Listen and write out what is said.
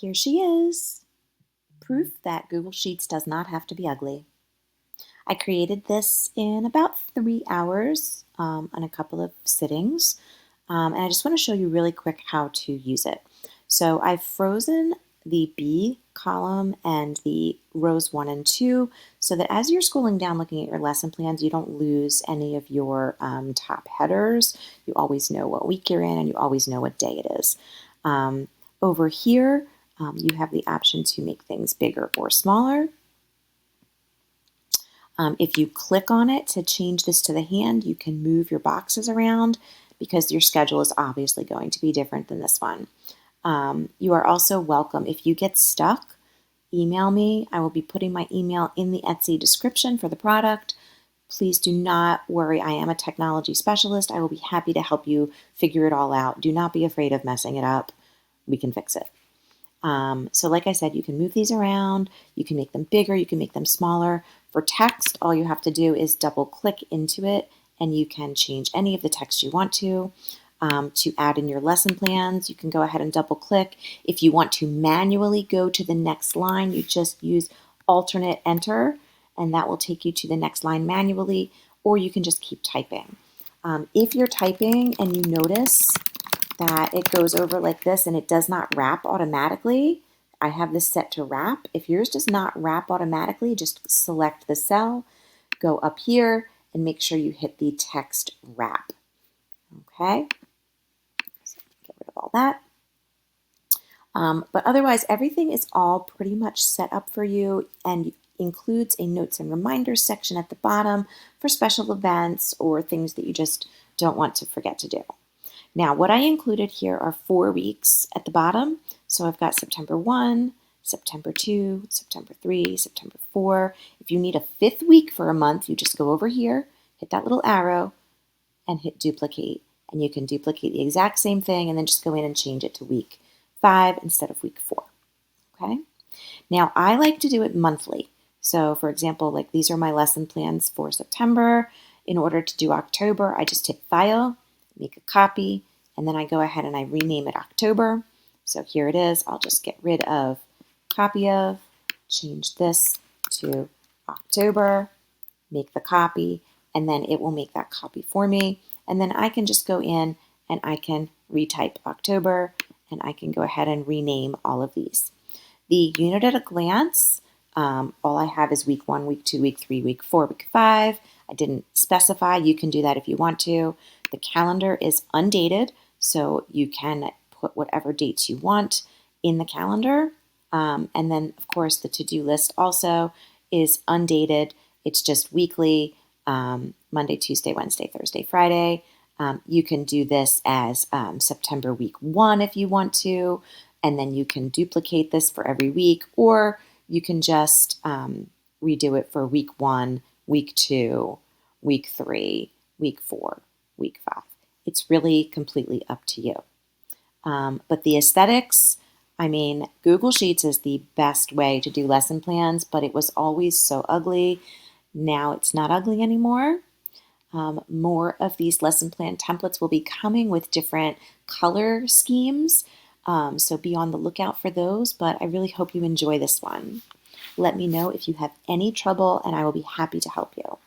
Here she is. Proof that Google Sheets does not have to be ugly. I created this in about 3 hours on a couple of sittings. And I just want to show you really quick how to use it. So I've frozen the B column and the rows 1 and 2 so that as you're scrolling down looking at your lesson plans, you don't lose any of your top headers. You always know what week you're in and you always know what day it is. Over here, you have the option to make things bigger or smaller. If you click on it to change this to the hand, you can move your boxes around because your schedule is obviously going to be different than this one. You are also welcome. If you get stuck, email me. I will be putting my email in the Etsy description for the product. Please do not worry. I am a technology specialist. I will be happy to help you figure it all out. Do not be afraid of messing it up. We can fix it. So like I said, you can move these around, you can make them bigger, you can make them smaller. For text, all you have to do is double click into it and you can change any of the text you want to. To add in your lesson plans, you can go ahead and double click. If you want to manually go to the next line, you just use alternate enter and that will take you to the next line manually, or you can just keep typing. If you're typing and you notice that it goes over like this and it does not wrap automatically, I have this set to wrap. If yours does not wrap automatically, just select the cell, go up here, and make sure you hit the text wrap. Okay, so get rid of all that. But otherwise, everything is all pretty much set up for you and includes a notes and reminders section at the bottom for special events or things that you just don't want to forget to do. Now, what I included here are 4 weeks at the bottom. So I've got September 1, September 2, September 3, September 4. If you need a 5th week for a month, you just go over here, hit that little arrow, and hit duplicate. And you can duplicate the exact same thing and then just go in and change it to week 5 instead of week 4. Okay? Now, I like to do it monthly. So, for example, like these are my lesson plans for September. In order to do October, I just hit File, make a copy, and then I go ahead and I rename it October. So here it is. I'll just get rid of copy of, change this to October, make the copy, and then it will make that copy for me. And then I can just go in and I can retype October, and I can go ahead and rename all of these. The unit at a glance, all I have is week 1, week 2, week 3, week 4, week 5. I didn't specify. You can do that if you want to. The calendar is undated, so you can put whatever dates you want in the calendar. And then, of course, the to-do list also is undated. It's just weekly, Monday, Tuesday, Wednesday, Thursday, Friday. You can do this as September week 1 if you want to, and then you can duplicate this for every week, or you can just redo it for week 1, week 2, week 3, week 4, week 5. It's really completely up to you. But the aesthetics, I mean, Google Sheets is the best way to do lesson plans, but it was always so ugly. Now it's not ugly anymore. More of these lesson plan templates will be coming with different color schemes, so be on the lookout for those, but I really hope you enjoy this one. Let me know if you have any trouble and I will be happy to help you.